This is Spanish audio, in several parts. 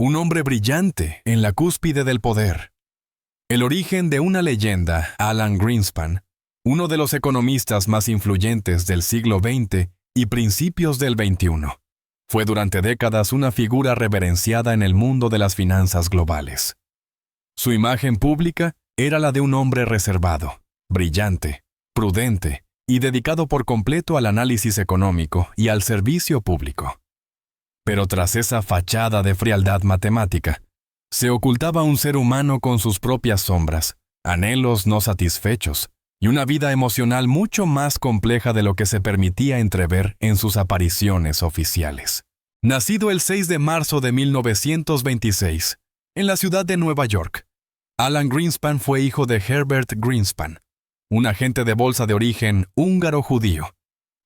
un hombre brillante en la cúspide del poder. El origen de una leyenda, Alan Greenspan, uno de los economistas más influyentes del siglo XX y principios del XXI, fue durante décadas una figura reverenciada en el mundo de las finanzas globales. Su imagen pública era la de un hombre reservado, brillante, prudente y dedicado por completo al análisis económico y al servicio público. Pero tras esa fachada de frialdad matemática, se ocultaba un ser humano con sus propias sombras, anhelos no satisfechos y una vida emocional mucho más compleja de lo que se permitía entrever en sus apariciones oficiales. Nacido el 6 de marzo de 1926, en la ciudad de Nueva York, Alan Greenspan fue hijo de Herbert Greenspan, un agente de bolsa de origen húngaro-judío,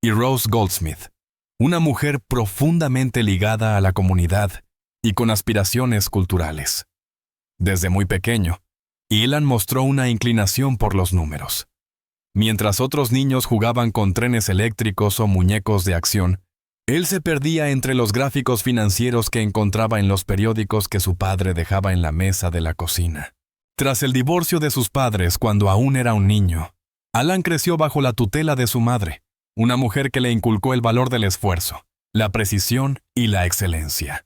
y Rose Goldsmith, una mujer profundamente ligada a la comunidad y con aspiraciones culturales. Desde muy pequeño, Alan mostró una inclinación por los números. Mientras otros niños jugaban con trenes eléctricos o muñecos de acción, él se perdía entre los gráficos financieros que encontraba en los periódicos que su padre dejaba en la mesa de la cocina. Tras el divorcio de sus padres cuando aún era un niño, Alan creció bajo la tutela de su madre, una mujer que le inculcó el valor del esfuerzo, la precisión y la excelencia.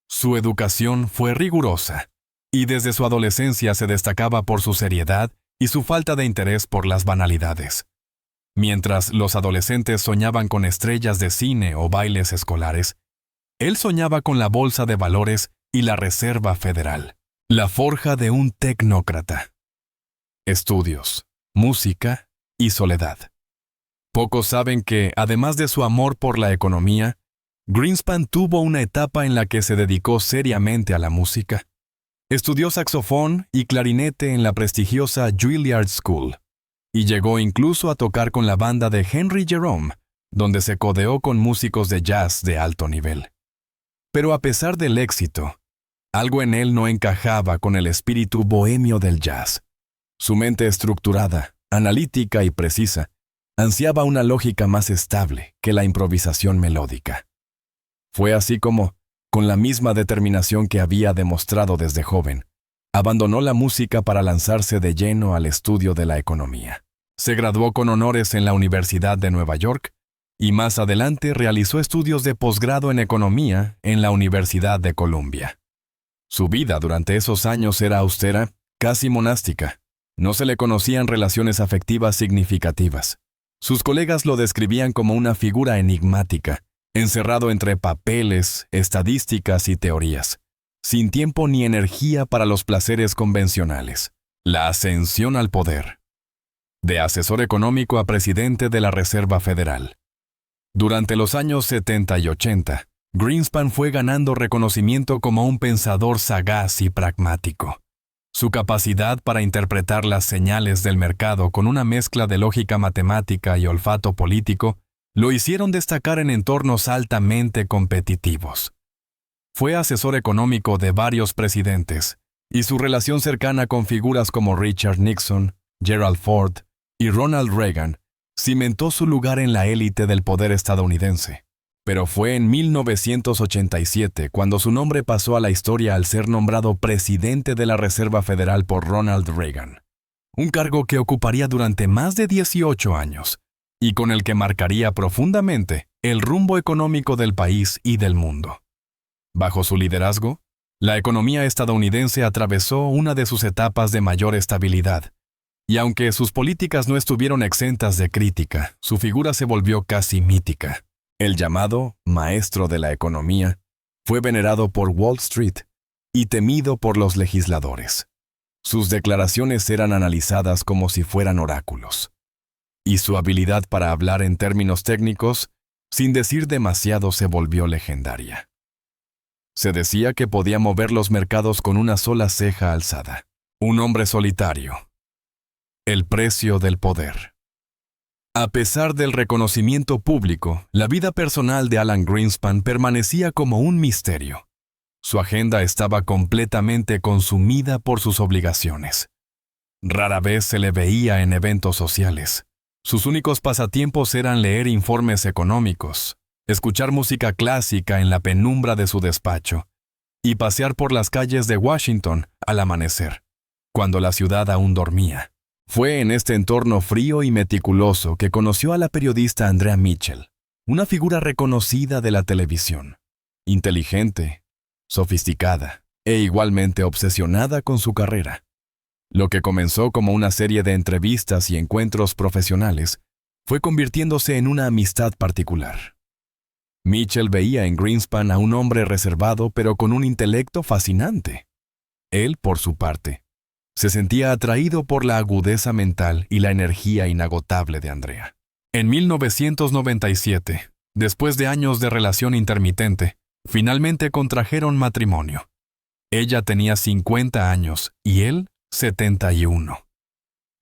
Su educación fue rigurosa, y desde su adolescencia se destacaba por su seriedad y su falta de interés por las banalidades. Mientras los adolescentes soñaban con estrellas de cine o bailes escolares, él soñaba con la Bolsa de Valores y la Reserva Federal, la forja de un tecnócrata. Estudios, música y soledad. Pocos saben que, además de su amor por la economía, Greenspan tuvo una etapa en la que se dedicó seriamente a la música. Estudió saxofón y clarinete en la prestigiosa Juilliard School, y llegó incluso a tocar con la banda de Henry Jerome, donde se codeó con músicos de jazz de alto nivel. Pero a pesar del éxito, algo en él no encajaba con el espíritu bohemio del jazz. Su mente estructurada, analítica y precisa, ansiaba una lógica más estable que la improvisación melódica. Fue así como, con la misma determinación que había demostrado desde joven, abandonó la música para lanzarse de lleno al estudio de la economía. Se graduó con honores en la Universidad de Nueva York y más adelante realizó estudios de posgrado en economía en la Universidad de Columbia. Su vida durante esos años era austera, casi monástica. No se le conocían relaciones afectivas significativas. Sus colegas lo describían como una figura enigmática, encerrado entre papeles, estadísticas y teorías, sin tiempo ni energía para los placeres convencionales. La ascensión al poder. De asesor económico a presidente de la Reserva Federal. Durante los años 70 y 80, Greenspan fue ganando reconocimiento como un pensador sagaz y pragmático. Su capacidad para interpretar las señales del mercado con una mezcla de lógica matemática y olfato político lo hicieron destacar en entornos altamente competitivos. Fue asesor económico de varios presidentes, y su relación cercana con figuras como Richard Nixon, Gerald Ford y Ronald Reagan cimentó su lugar en la élite del poder estadounidense. Pero fue en 1987 cuando su nombre pasó a la historia al ser nombrado presidente de la Reserva Federal por Ronald Reagan, un cargo que ocuparía durante más de 18 años y con el que marcaría profundamente el rumbo económico del país y del mundo. Bajo su liderazgo, la economía estadounidense atravesó una de sus etapas de mayor estabilidad, y aunque sus políticas no estuvieron exentas de crítica, su figura se volvió casi mítica. El llamado maestro de la economía fue venerado por Wall Street y temido por los legisladores. Sus declaraciones eran analizadas como si fueran oráculos, y su habilidad para hablar en términos técnicos, sin decir demasiado, se volvió legendaria. Se decía que podía mover los mercados con una sola ceja alzada. Un hombre solitario. El precio del poder. A pesar del reconocimiento público, la vida personal de Alan Greenspan permanecía como un misterio. Su agenda estaba completamente consumida por sus obligaciones. Rara vez se le veía en eventos sociales. Sus únicos pasatiempos eran leer informes económicos, escuchar música clásica en la penumbra de su despacho y pasear por las calles de Washington al amanecer, cuando la ciudad aún dormía. Fue en este entorno frío y meticuloso que conoció a la periodista Andrea Mitchell, una figura reconocida de la televisión, inteligente, sofisticada e igualmente obsesionada con su carrera. Lo que comenzó como una serie de entrevistas y encuentros profesionales fue convirtiéndose en una amistad particular. Mitchell veía en Greenspan a un hombre reservado pero con un intelecto fascinante. Él, por su parte, se sentía atraído por la agudeza mental y la energía inagotable de Andrea. En 1997, después de años de relación intermitente, finalmente contrajeron matrimonio. Ella tenía 50 años y él 71.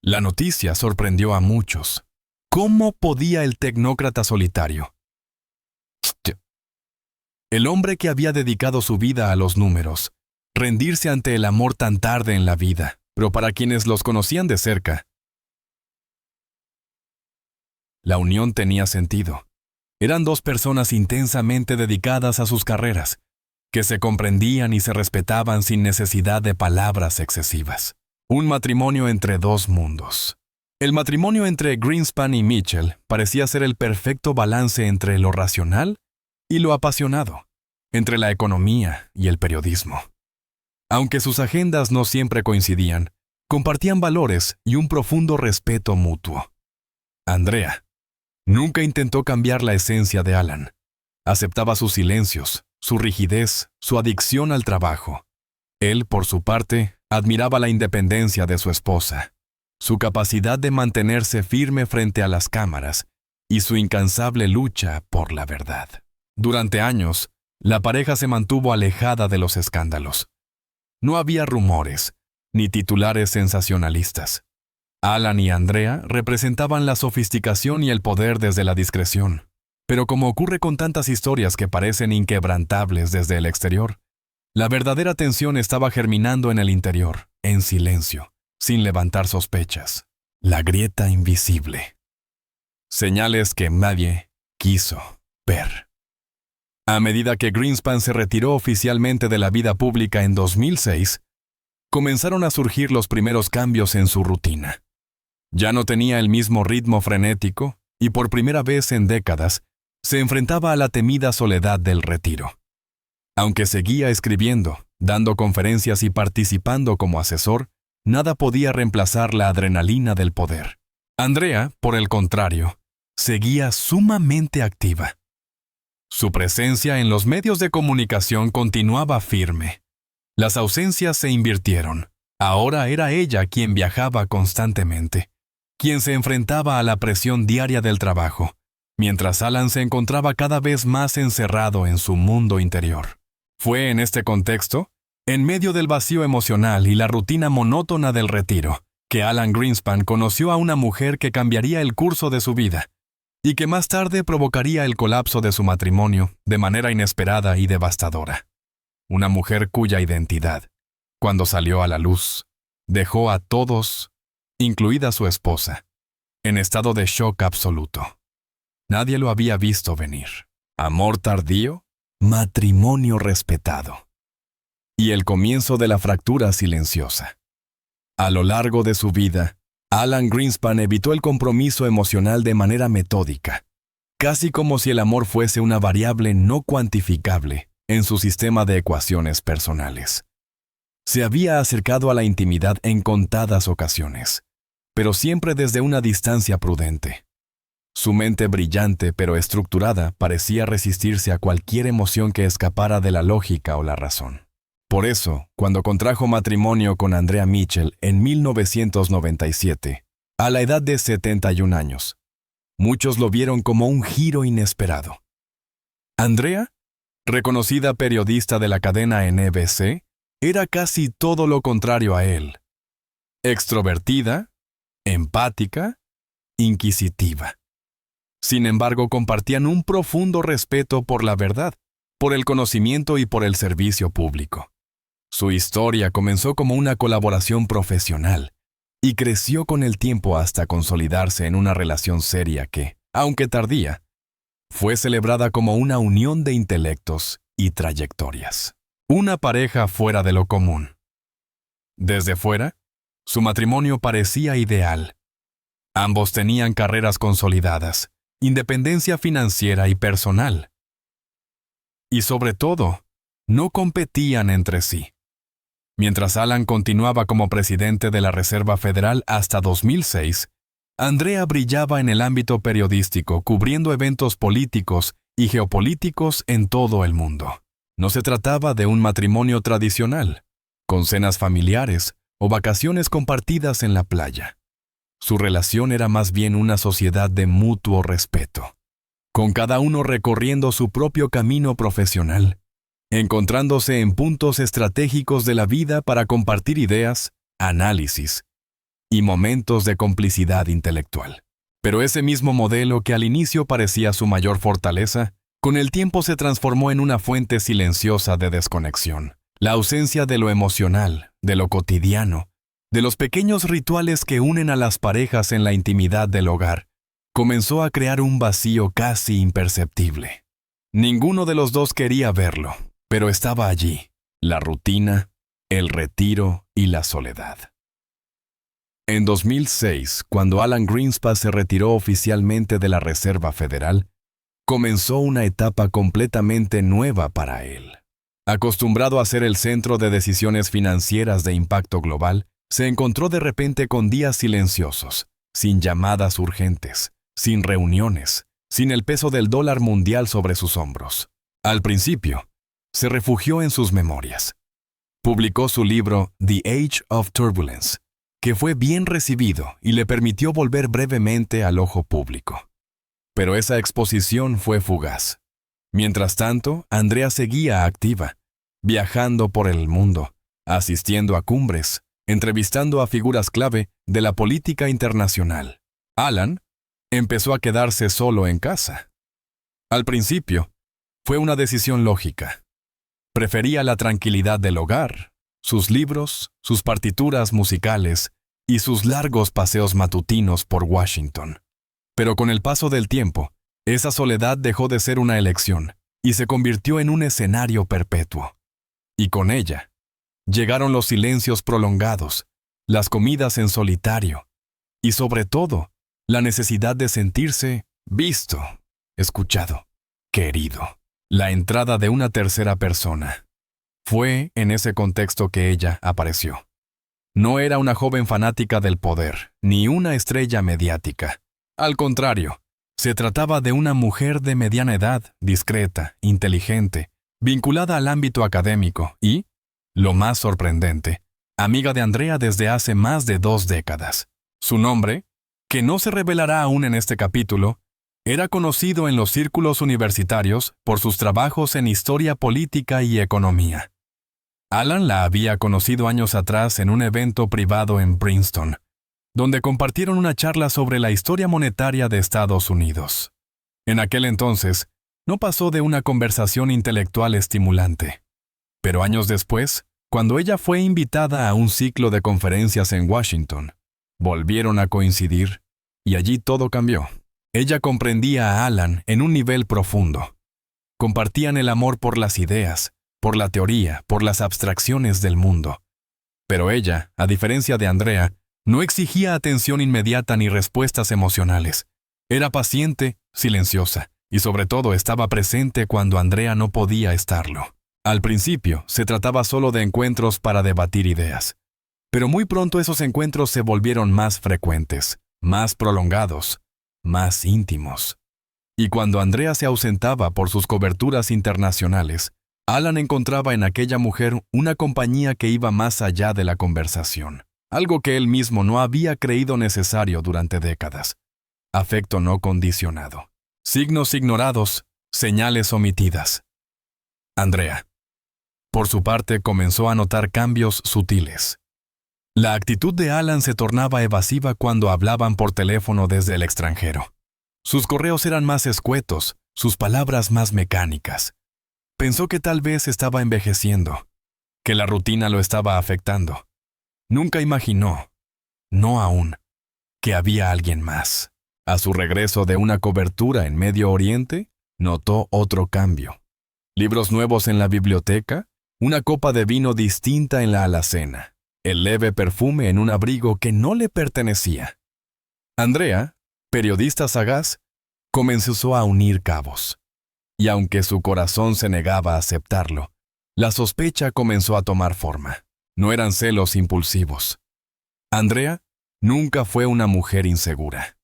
La noticia sorprendió a muchos. ¿Cómo podía el tecnócrata solitario, el hombre que había dedicado su vida a los números, rendirse ante el amor tan tarde en la vida, pero para quienes los conocían de cerca? La unión tenía sentido. Eran dos personas intensamente dedicadas a sus carreras, que se comprendían y se respetaban sin necesidad de palabras excesivas. Un matrimonio entre dos mundos. El matrimonio entre Greenspan y Mitchell parecía ser el perfecto balance entre lo racional y lo apasionado, entre la economía y el periodismo. Aunque sus agendas no siempre coincidían, compartían valores y un profundo respeto mutuo. Andrea nunca intentó cambiar la esencia de Alan. Aceptaba sus silencios, su rigidez, su adicción al trabajo. Él, por su parte, admiraba la independencia de su esposa, su capacidad de mantenerse firme frente a las cámaras y su incansable lucha por la verdad. Durante años, la pareja se mantuvo alejada de los escándalos. No había rumores, ni titulares sensacionalistas. Alan y Andrea representaban la sofisticación y el poder desde la discreción. Pero como ocurre con tantas historias que parecen inquebrantables desde el exterior, la verdadera tensión estaba germinando en el interior, en silencio, sin levantar sospechas. La grieta invisible. Señales que nadie quiso ver. A medida que Greenspan se retiró oficialmente de la vida pública en 2006, comenzaron a surgir los primeros cambios en su rutina. Ya no tenía el mismo ritmo frenético y por primera vez en décadas se enfrentaba a la temida soledad del retiro. Aunque seguía escribiendo, dando conferencias y participando como asesor, nada podía reemplazar la adrenalina del poder. Andrea, por el contrario, seguía sumamente activa. Su presencia en los medios de comunicación continuaba firme. Las ausencias se invirtieron. Ahora era ella quien viajaba constantemente, quien se enfrentaba a la presión diaria del trabajo, mientras Alan se encontraba cada vez más encerrado en su mundo interior. Fue en este contexto, en medio del vacío emocional y la rutina monótona del retiro, que Alan Greenspan conoció a una mujer que cambiaría el curso de su vida y que más tarde provocaría el colapso de su matrimonio de manera inesperada y devastadora. Una mujer cuya identidad, cuando salió a la luz, dejó a todos, incluida su esposa, en estado de shock absoluto. Nadie lo había visto venir. Amor tardío, matrimonio respetado. Y el comienzo de la fractura silenciosa. A lo largo de su vida, Alan Greenspan evitó el compromiso emocional de manera metódica, casi como si el amor fuese una variable no cuantificable en su sistema de ecuaciones personales. Se había acercado a la intimidad en contadas ocasiones, pero siempre desde una distancia prudente. Su mente brillante pero estructurada parecía resistirse a cualquier emoción que escapara de la lógica o la razón. Por eso, cuando contrajo matrimonio con Andrea Mitchell en 1997, a la edad de 71 años, muchos lo vieron como un giro inesperado. Andrea, reconocida periodista de la cadena NBC, era casi todo lo contrario a él. Extrovertida, empática, inquisitiva. Sin embargo, compartían un profundo respeto por la verdad, por el conocimiento y por el servicio público. Su historia comenzó como una colaboración profesional y creció con el tiempo hasta consolidarse en una relación seria que, aunque tardía, fue celebrada como una unión de intelectos y trayectorias. Una pareja fuera de lo común. Desde fuera, su matrimonio parecía ideal. Ambos tenían carreras consolidadas, independencia financiera y personal. Y sobre todo, no competían entre sí. Mientras Alan continuaba como presidente de la Reserva Federal hasta 2006, Andrea brillaba en el ámbito periodístico cubriendo eventos políticos y geopolíticos en todo el mundo. No se trataba de un matrimonio tradicional, con cenas familiares o vacaciones compartidas en la playa. Su relación era más bien una sociedad de mutuo respeto, con cada uno recorriendo su propio camino profesional, encontrándose en puntos estratégicos de la vida para compartir ideas, análisis y momentos de complicidad intelectual. Pero ese mismo modelo que al inicio parecía su mayor fortaleza, con el tiempo se transformó en una fuente silenciosa de desconexión. La ausencia de lo emocional, de lo cotidiano, de los pequeños rituales que unen a las parejas en la intimidad del hogar, comenzó a crear un vacío casi imperceptible. Ninguno de los dos quería verlo, pero estaba allí, la rutina, el retiro y la soledad. En 2006, cuando Alan Greenspan se retiró oficialmente de la Reserva Federal, comenzó una etapa completamente nueva para él. Acostumbrado a ser el centro de decisiones financieras de impacto global, se encontró de repente con días silenciosos, sin llamadas urgentes, sin reuniones, sin el peso del dólar mundial sobre sus hombros. Al principio, se refugió en sus memorias. Publicó su libro The Age of Turbulence, que fue bien recibido y le permitió volver brevemente al ojo público. Pero esa exposición fue fugaz. Mientras tanto, Andrea seguía activa, viajando por el mundo, asistiendo a cumbres, entrevistando a figuras clave de la política internacional. Alan empezó a quedarse solo en casa. Al principio, fue una decisión lógica. Prefería la tranquilidad del hogar, sus libros, sus partituras musicales y sus largos paseos matutinos por Washington. Pero con el paso del tiempo, esa soledad dejó de ser una elección y se convirtió en un escenario perpetuo. Y con ella, llegaron los silencios prolongados, las comidas en solitario y, sobre todo, la necesidad de sentirse visto, escuchado, querido. La entrada de una tercera persona. Fue en ese contexto que ella apareció. No era una joven fanática del poder, ni una estrella mediática. Al contrario, se trataba de una mujer de mediana edad, discreta, inteligente, vinculada al ámbito académico y, lo más sorprendente, amiga de Andrea desde hace más de 2 décadas. Su nombre, que no se revelará aún en este capítulo, era conocido en los círculos universitarios por sus trabajos en historia política y economía. Alan la había conocido años atrás en un evento privado en Princeton, donde compartieron una charla sobre la historia monetaria de Estados Unidos. En aquel entonces, no pasó de una conversación intelectual estimulante. Pero años después, cuando ella fue invitada a un ciclo de conferencias en Washington, volvieron a coincidir, y allí todo cambió. Ella comprendía a Alan en un nivel profundo. Compartían el amor por las ideas, por la teoría, por las abstracciones del mundo. Pero ella, a diferencia de Andrea, no exigía atención inmediata ni respuestas emocionales. Era paciente, silenciosa, y sobre todo estaba presente cuando Andrea no podía estarlo. Al principio, se trataba solo de encuentros para debatir ideas. Pero muy pronto esos encuentros se volvieron más frecuentes, más prolongados, más íntimos. Y cuando Andrea se ausentaba por sus coberturas internacionales, Alan encontraba en aquella mujer una compañía que iba más allá de la conversación, algo que él mismo no había creído necesario durante décadas. Afecto no condicionado. Signos ignorados, señales omitidas. Andrea, por su parte, comenzó a notar cambios sutiles. La actitud de Alan se tornaba evasiva cuando hablaban por teléfono desde el extranjero. Sus correos eran más escuetos, sus palabras más mecánicas. Pensó que tal vez estaba envejeciendo, que la rutina lo estaba afectando. Nunca imaginó, no aún, que había alguien más. A su regreso de una cobertura en Medio Oriente, notó otro cambio. Libros nuevos en la biblioteca, una copa de vino distinta en la alacena, el leve perfume en un abrigo que no le pertenecía. Andrea, periodista sagaz, comenzó a unir cabos. Y aunque su corazón se negaba a aceptarlo, la sospecha comenzó a tomar forma. No eran celos impulsivos. Andrea nunca fue una mujer insegura.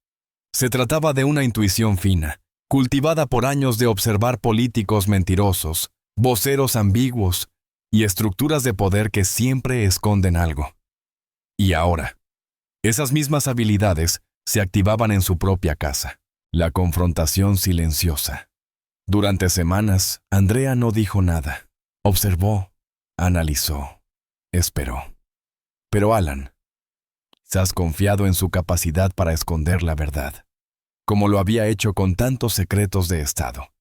Se trataba de una intuición fina, cultivada por años de observar políticos mentirosos, voceros ambiguos y estructuras de poder que siempre esconden algo. Y ahora, esas mismas habilidades se activaban en su propia casa. La confrontación silenciosa. Durante semanas, Andrea no dijo nada. Observó, analizó, esperó. Pero Alan, quizás confiado en su capacidad para esconder la verdad, como lo había hecho con tantos secretos de Estado,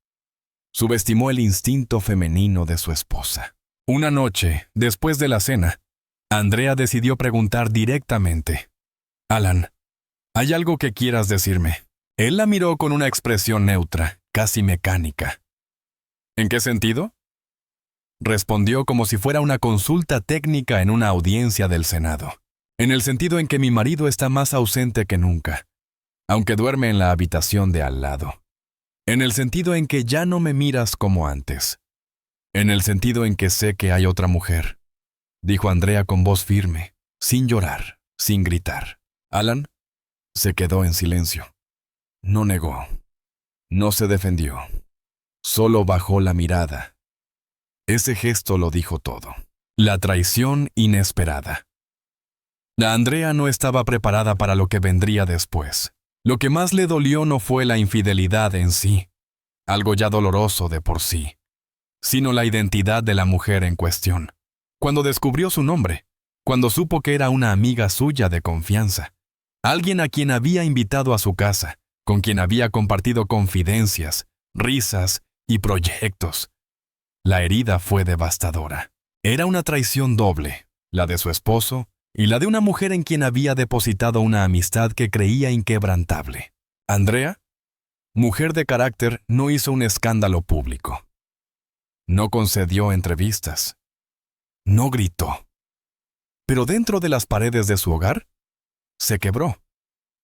subestimó el instinto femenino de su esposa. Una noche, después de la cena, Andrea decidió preguntar directamente: «Alan, ¿hay algo que quieras decirme?». Él la miró con una expresión neutra, casi mecánica. «¿En qué sentido?». Respondió como si fuera una consulta técnica en una audiencia del Senado. «En el sentido en que mi marido está más ausente que nunca, aunque duerme en la habitación de al lado. En el sentido en que ya no me miras como antes. En el sentido en que sé que hay otra mujer», dijo Andrea con voz firme, sin llorar, sin gritar. Alan se quedó en silencio. No negó. No se defendió. Solo bajó la mirada. Ese gesto lo dijo todo. La traición inesperada. La Andrea no estaba preparada para lo que vendría después. Lo que más le dolió no fue la infidelidad en sí, algo ya doloroso de por sí, sino la identidad de la mujer en cuestión. Cuando descubrió su nombre, cuando supo que era una amiga suya de confianza, alguien a quien había invitado a su casa, con quien había compartido confidencias, risas y proyectos. La herida fue devastadora. Era una traición doble, la de su esposo y la de una mujer en quien había depositado una amistad que creía inquebrantable. Andrea, mujer de carácter, no hizo un escándalo público. No concedió entrevistas. No gritó. Pero dentro de las paredes de su hogar, se quebró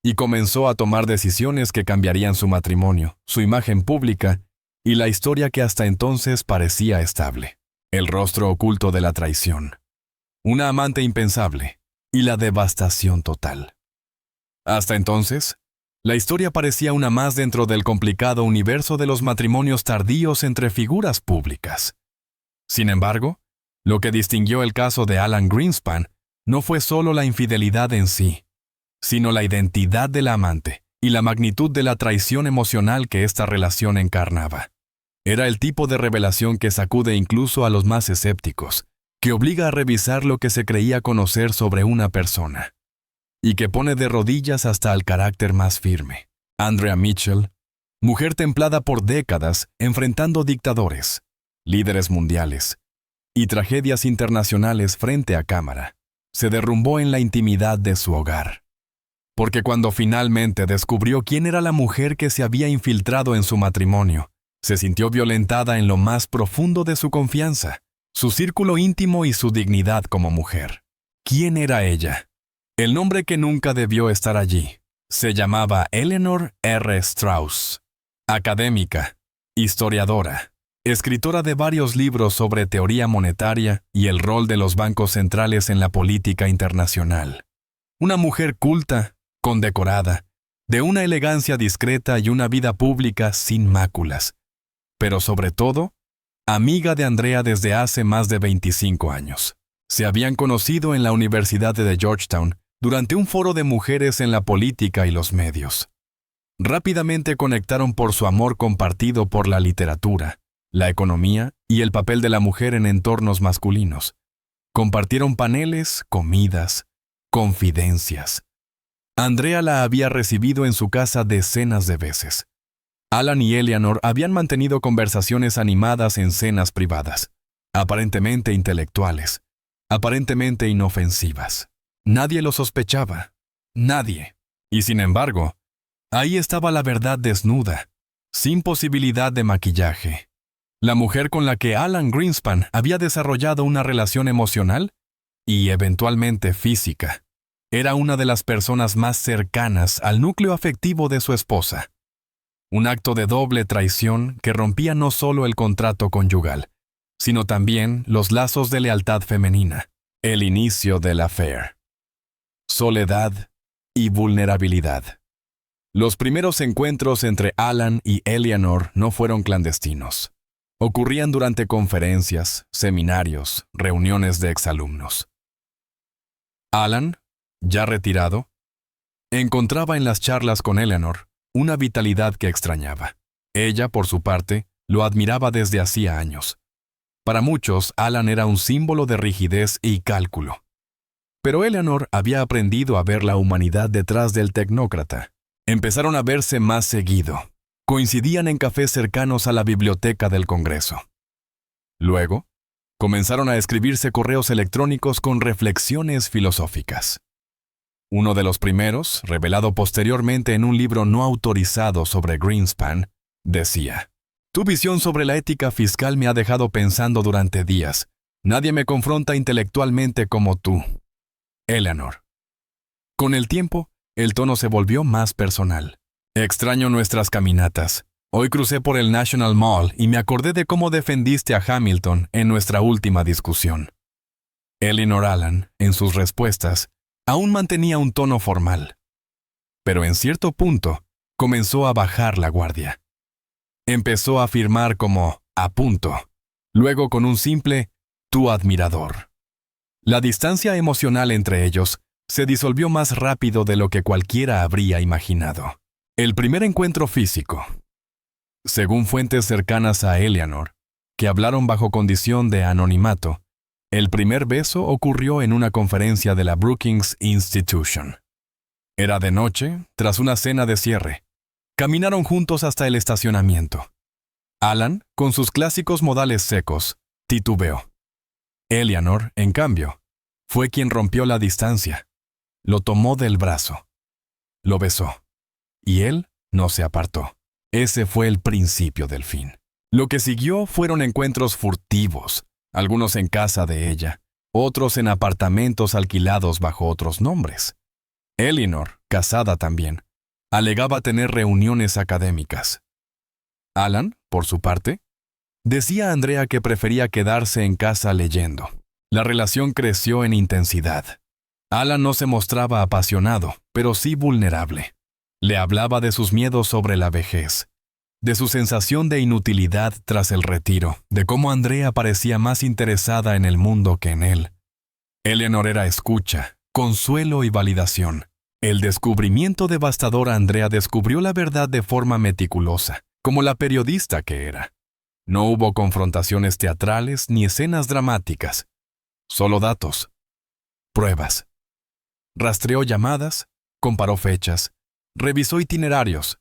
y comenzó a tomar decisiones que cambiarían su matrimonio, su imagen pública y la historia que hasta entonces parecía estable. El rostro oculto de la traición, una amante impensable y la devastación total. Hasta entonces, la historia parecía una más dentro del complicado universo de los matrimonios tardíos entre figuras públicas. Sin embargo, lo que distinguió el caso de Alan Greenspan no fue solo la infidelidad en sí, sino la identidad de la amante y la magnitud de la traición emocional que esta relación encarnaba. Era el tipo de revelación que sacude incluso a los más escépticos, que obliga a revisar lo que se creía conocer sobre una persona, y que pone de rodillas hasta al carácter más firme. Andrea Mitchell, mujer templada por décadas enfrentando dictadores, líderes mundiales y tragedias internacionales frente a cámara, se derrumbó en la intimidad de su hogar. Porque cuando finalmente descubrió quién era la mujer que se había infiltrado en su matrimonio, se sintió violentada en lo más profundo de su confianza, su círculo íntimo y su dignidad como mujer. ¿Quién era ella? El nombre que nunca debió estar allí. Se llamaba Eleanor R. Strauss. Académica, historiadora, escritora de varios libros sobre teoría monetaria y el rol de los bancos centrales en la política internacional. Una mujer culta, condecorada, de una elegancia discreta y una vida pública sin máculas, pero sobre todo, amiga de Andrea desde hace más de 25 años. Se habían conocido en la Universidad de Georgetown durante un foro de mujeres en la política y los medios. Rápidamente conectaron por su amor compartido por la literatura, la economía y el papel de la mujer en entornos masculinos. Compartieron paneles, comidas, confidencias. Andrea la había recibido en su casa decenas de veces. Alan y Eleanor habían mantenido conversaciones animadas en cenas privadas, aparentemente intelectuales, aparentemente inofensivas. Nadie lo sospechaba. Nadie. Y sin embargo, ahí estaba la verdad desnuda, sin posibilidad de maquillaje. la mujer con la que Alan Greenspan había desarrollado una relación emocional y eventualmente física. Era una de las personas más cercanas al núcleo afectivo de su esposa. Un acto de doble traición que rompía no solo el contrato conyugal, sino también los lazos de lealtad femenina, el inicio del affair. Soledad y vulnerabilidad. Los primeros encuentros entre Alan y Eleanor no fueron clandestinos. Ocurrían durante conferencias, seminarios, reuniones de exalumnos. Alan, ya retirado, encontraba en las charlas con Eleanor una vitalidad que extrañaba. Ella, por su parte, lo admiraba desde hacía años. Para muchos, Alan era un símbolo de rigidez y cálculo. Pero Eleanor había aprendido a ver la humanidad detrás del tecnócrata. Empezaron a verse más seguido. Coincidían en cafés cercanos a la biblioteca del Congreso. Luego, comenzaron a escribirse correos electrónicos con reflexiones filosóficas. Uno de los primeros, revelado posteriormente en un libro no autorizado sobre Greenspan, decía: «Tu visión sobre la ética fiscal me ha dejado pensando durante días. Nadie me confronta intelectualmente como tú, Eleanor». Con el tiempo, el tono se volvió más personal. «Extraño nuestras caminatas. Hoy crucé por el National Mall y me acordé de cómo defendiste a Hamilton en nuestra última discusión». Eleanor Alan, en sus respuestas, aún mantenía un tono formal. Pero en cierto punto, comenzó a bajar la guardia. Empezó a afirmar como «a punto», luego con un simple «tu admirador». La distancia emocional entre ellos se disolvió más rápido de lo que cualquiera habría imaginado. El primer encuentro físico. Según fuentes cercanas a Eleanor, que hablaron bajo condición de anonimato, el primer beso ocurrió en una conferencia de la Brookings Institution. Era de noche, tras una cena de cierre. Caminaron juntos hasta el estacionamiento. Alan, con sus clásicos modales secos, titubeó. Eleanor, en cambio, fue quien rompió la distancia. Lo tomó del brazo. Lo besó. Y él no se apartó. Ese fue el principio del fin. Lo que siguió fueron encuentros furtivos, algunos en casa de ella, otros en apartamentos alquilados bajo otros nombres. Eleanor, casada también, alegaba tener reuniones académicas. Alan, por su parte, decía a Andrea que prefería quedarse en casa leyendo. La relación creció en intensidad. Alan no se mostraba apasionado, pero sí vulnerable. Le hablaba de sus miedos sobre la vejez, de su sensación de inutilidad tras el retiro, de cómo Andrea parecía más interesada en el mundo que en él. Eleanor era escucha, consuelo y validación. El descubrimiento devastador Andrea descubrió la verdad de forma meticulosa, como la periodista que era. No hubo confrontaciones teatrales ni escenas dramáticas, solo datos, pruebas. Rastreó llamadas, comparó fechas, revisó itinerarios.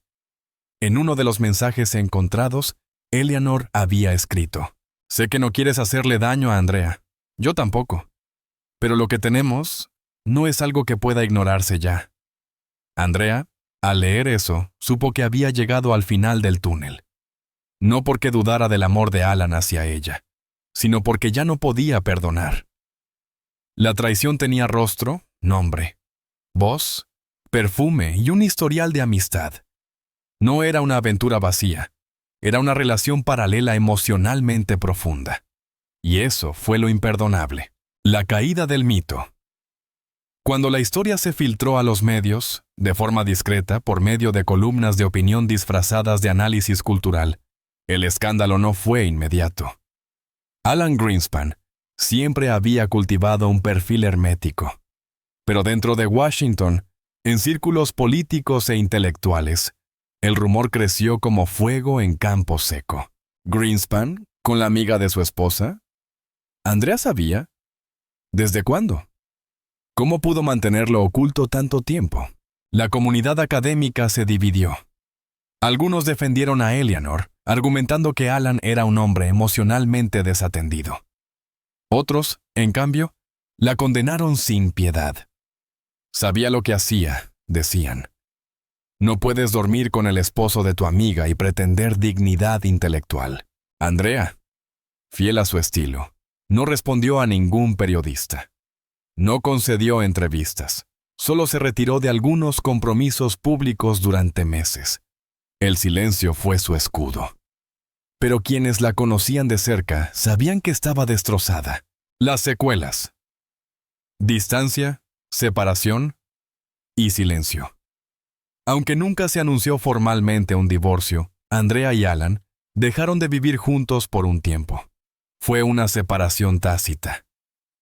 En uno de los mensajes encontrados, Eleanor había escrito: «Sé que no quieres hacerle daño a Andrea. Yo tampoco. Pero lo que tenemos no es algo que pueda ignorarse ya». Andrea, al leer eso, supo que había llegado al final del túnel. No porque dudara del amor de Alan hacia ella, sino porque ya no podía perdonar. La traición tenía rostro, nombre, voz, perfume y un historial de amistad. No era una aventura vacía, era una relación paralela emocionalmente profunda. Y eso fue lo imperdonable. La caída del mito. Cuando la historia se filtró a los medios, de forma discreta por medio de columnas de opinión disfrazadas de análisis cultural, el escándalo no fue inmediato. Alan Greenspan siempre había cultivado un perfil hermético. Pero dentro de Washington, en círculos políticos e intelectuales, el rumor creció como fuego en campo seco. ¿Greenspan con la amiga de su esposa? ¿Andrea sabía? ¿Desde cuándo? ¿Cómo pudo mantenerlo oculto tanto tiempo? La comunidad académica se dividió. Algunos defendieron a Eleanor, argumentando que Alan era un hombre emocionalmente desatendido. Otros, en cambio, la condenaron sin piedad. Sabía lo que hacía, decían. No puedes dormir con el esposo de tu amiga y pretender dignidad intelectual. Andrea, fiel a su estilo, no respondió a ningún periodista. No concedió entrevistas. Solo se retiró de algunos compromisos públicos durante meses. El silencio fue su escudo. Pero quienes la conocían de cerca sabían que estaba destrozada. Las secuelas: distancia, separación y silencio. Aunque nunca se anunció formalmente un divorcio, Andrea y Alan dejaron de vivir juntos por un tiempo. Fue una separación tácita.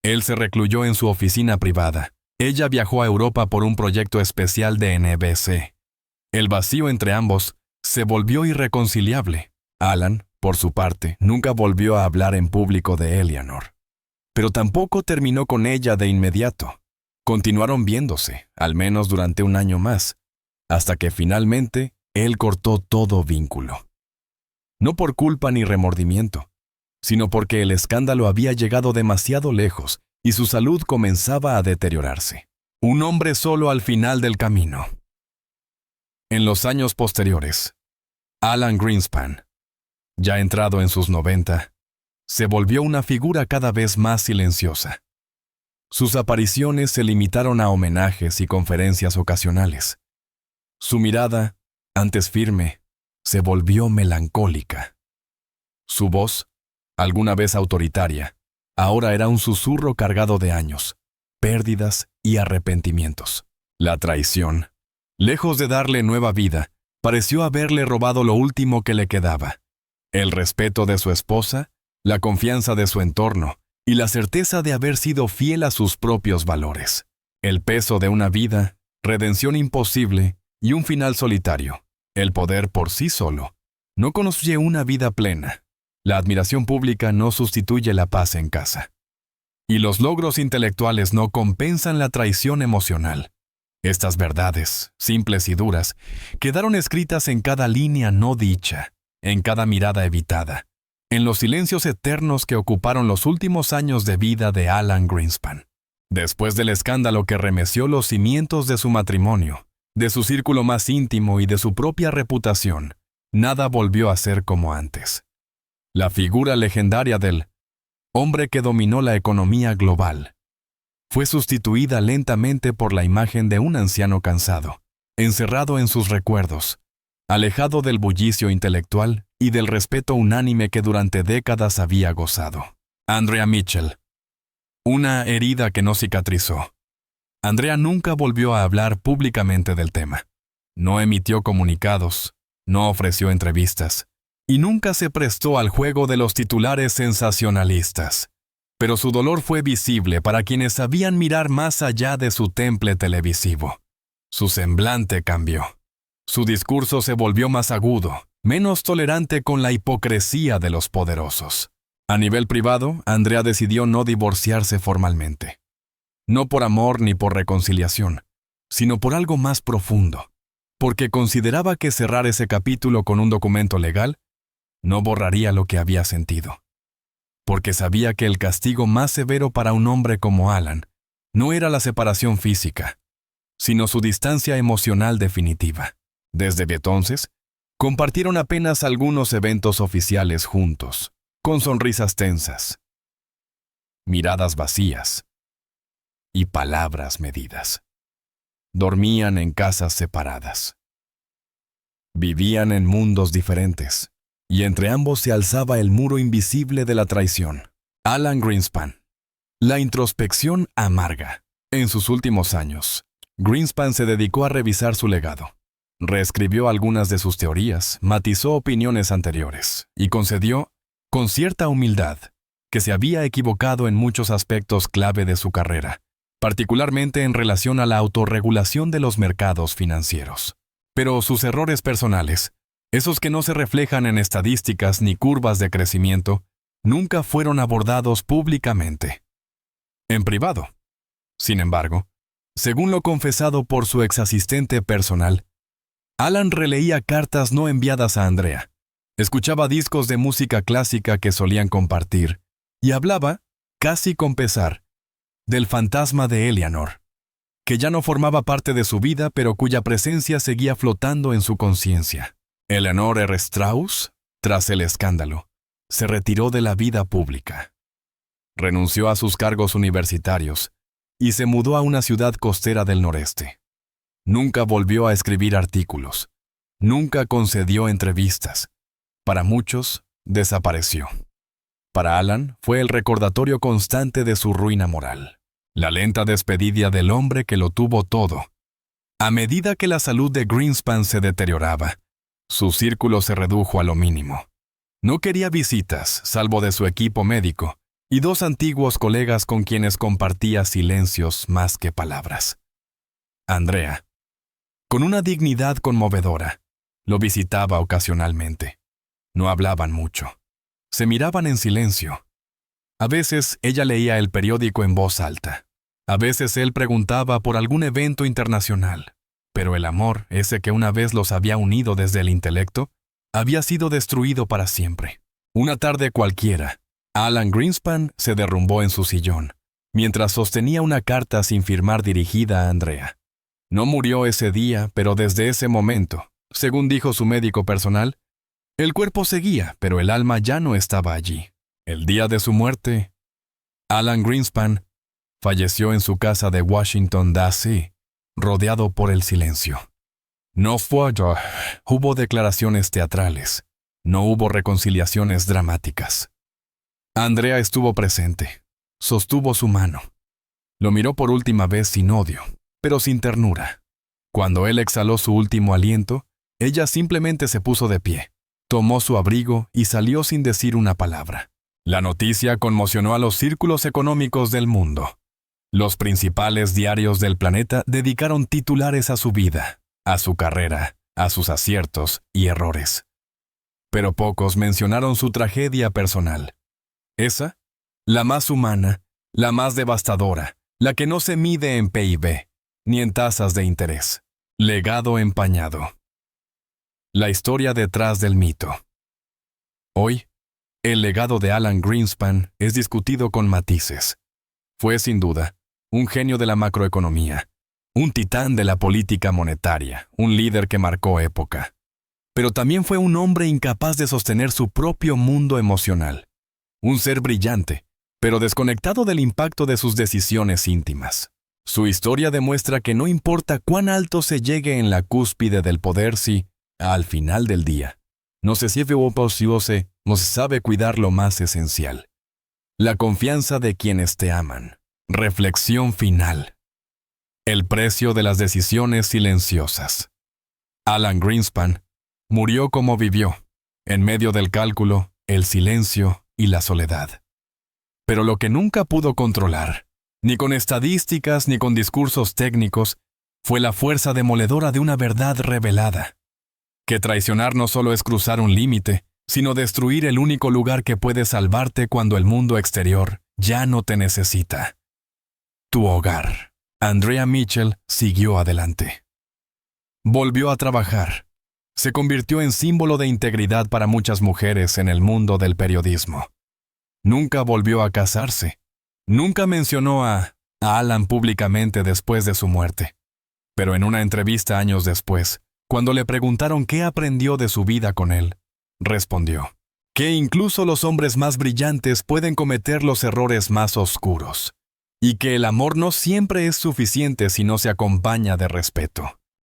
Él se recluyó en su oficina privada. Ella viajó a Europa por un proyecto especial de NBC. El vacío entre ambos se volvió irreconciliable. Alan, por su parte, nunca volvió a hablar en público de Eleanor. Pero tampoco terminó con ella de inmediato. Continuaron viéndose, al menos durante un año más, hasta que finalmente él cortó todo vínculo. No por culpa ni remordimiento, sino porque el escándalo había llegado demasiado lejos y su salud comenzaba a deteriorarse. Un hombre solo al final del camino. En los años posteriores, Alan Greenspan, ya entrado en sus 90, se volvió una figura cada vez más silenciosa. Sus apariciones se limitaron a homenajes y conferencias ocasionales. Su mirada, antes firme, se volvió melancólica. Su voz, alguna vez autoritaria, ahora era un susurro cargado de años, pérdidas y arrepentimientos. La traición, lejos de darle nueva vida, pareció haberle robado lo último que le quedaba: el respeto de su esposa, la confianza de su entorno y la certeza de haber sido fiel a sus propios valores. El peso de una vida, redención imposible y un final solitario. El poder por sí solo no construye una vida plena. La admiración pública no sustituye la paz en casa. Y los logros intelectuales no compensan la traición emocional. Estas verdades, simples y duras, quedaron escritas en cada línea no dicha, en cada mirada evitada, en los silencios eternos que ocuparon los últimos años de vida de Alan Greenspan. Después del escándalo que remeció los cimientos de su matrimonio, de su círculo más íntimo y de su propia reputación, nada volvió a ser como antes. La figura legendaria del hombre que dominó la economía global fue sustituida lentamente por la imagen de un anciano cansado, encerrado en sus recuerdos, alejado del bullicio intelectual y del respeto unánime que durante décadas había gozado. Andrea Mitchell. Una herida que no cicatrizó. Andrea nunca volvió a hablar públicamente del tema. No emitió comunicados, no ofreció entrevistas, y nunca se prestó al juego de los titulares sensacionalistas. Pero su dolor fue visible para quienes sabían mirar más allá de su temple televisivo. Su semblante cambió. Su discurso se volvió más agudo, menos tolerante con la hipocresía de los poderosos. A nivel privado, Andrea decidió no divorciarse formalmente. No por amor ni por reconciliación, sino por algo más profundo, porque consideraba que cerrar ese capítulo con un documento legal no borraría lo que había sentido. Porque sabía que el castigo más severo para un hombre como Alan no era la separación física, sino su distancia emocional definitiva. Desde entonces, compartieron apenas algunos eventos oficiales juntos, con sonrisas tensas, miradas vacías y palabras medidas. Dormían en casas separadas. Vivían en mundos diferentes, y entre ambos se alzaba el muro invisible de la traición. Alan Greenspan. La introspección amarga. En sus últimos años, Greenspan se dedicó a revisar su legado. Reescribió algunas de sus teorías, matizó opiniones anteriores y concedió, con cierta humildad, que se había equivocado en muchos aspectos clave de su carrera, particularmente en relación a la autorregulación de los mercados financieros. Pero sus errores personales, esos que no se reflejan en estadísticas ni curvas de crecimiento, nunca fueron abordados públicamente. En privado, sin embargo, según lo confesado por su exasistente personal, Alan releía cartas no enviadas a Andrea, escuchaba discos de música clásica que solían compartir y hablaba, casi con pesar, del fantasma de Eleanor, que ya no formaba parte de su vida pero cuya presencia seguía flotando en su conciencia. Eleanor R. Strauss, tras el escándalo, se retiró de la vida pública. Renunció a sus cargos universitarios y se mudó a una ciudad costera del noreste. Nunca volvió a escribir artículos. Nunca concedió entrevistas. Para muchos, desapareció. Para Alan, fue el recordatorio constante de su ruina moral. La lenta despedida del hombre que lo tuvo todo. A medida que la salud de Greenspan se deterioraba, su círculo se redujo a lo mínimo. No quería visitas, salvo de su equipo médico, y 2 antiguos colegas con quienes compartía silencios más que palabras. Andrea, con una dignidad conmovedora, lo visitaba ocasionalmente. No hablaban mucho. Se miraban en silencio. A veces ella leía el periódico en voz alta. A veces él preguntaba por algún evento internacional. Pero el amor, ese que una vez los había unido desde el intelecto, había sido destruido para siempre. Una tarde cualquiera, Alan Greenspan se derrumbó en su sillón, mientras sostenía una carta sin firmar dirigida a Andrea. No murió ese día, pero desde ese momento, según dijo su médico personal, el cuerpo seguía, pero el alma ya no estaba allí. El día de su muerte, Alan Greenspan falleció en su casa de Washington, D.C., rodeado por el silencio. No hubo declaraciones teatrales, no hubo reconciliaciones dramáticas. Andrea estuvo presente, sostuvo su mano. Lo miró por última vez sin odio, pero sin ternura. Cuando él exhaló su último aliento, ella simplemente se puso de pie, tomó su abrigo y salió sin decir una palabra. La noticia conmocionó a los círculos económicos del mundo. Los principales diarios del planeta dedicaron titulares a su vida, a su carrera, a sus aciertos y errores. Pero pocos mencionaron su tragedia personal. Esa, la más humana, la más devastadora, la que no se mide en PIB, ni en tasas de interés. Legado empañado. La historia detrás del mito. Hoy, el legado de Alan Greenspan es discutido con matices. Fue, sin duda, un genio de la macroeconomía, un titán de la política monetaria, un líder que marcó época. Pero también fue un hombre incapaz de sostener su propio mundo emocional. Un ser brillante, pero desconectado del impacto de sus decisiones íntimas. Su historia demuestra que no importa cuán alto se llegue en la cúspide del poder si, al final del día, no se sabe cuidar lo más esencial. La confianza de quienes te aman. Reflexión final. El precio de las decisiones silenciosas. Alan Greenspan murió como vivió, en medio del cálculo, el silencio y la soledad. Pero lo que nunca pudo controlar, ni con estadísticas ni con discursos técnicos, fue la fuerza demoledora de una verdad revelada. Que traicionar no solo es cruzar un límite, sino destruir el único lugar que puede salvarte cuando el mundo exterior ya no te necesita. Tu hogar. Andrea Mitchell siguió adelante. Volvió a trabajar. Se convirtió en símbolo de integridad para muchas mujeres en el mundo del periodismo. Nunca volvió a casarse. Nunca mencionó a Alan públicamente después de su muerte. Pero en una entrevista años después, cuando le preguntaron qué aprendió de su vida con él, respondió que incluso los hombres más brillantes pueden cometer los errores más oscuros. Y que el amor no siempre es suficiente si no se acompaña de respeto.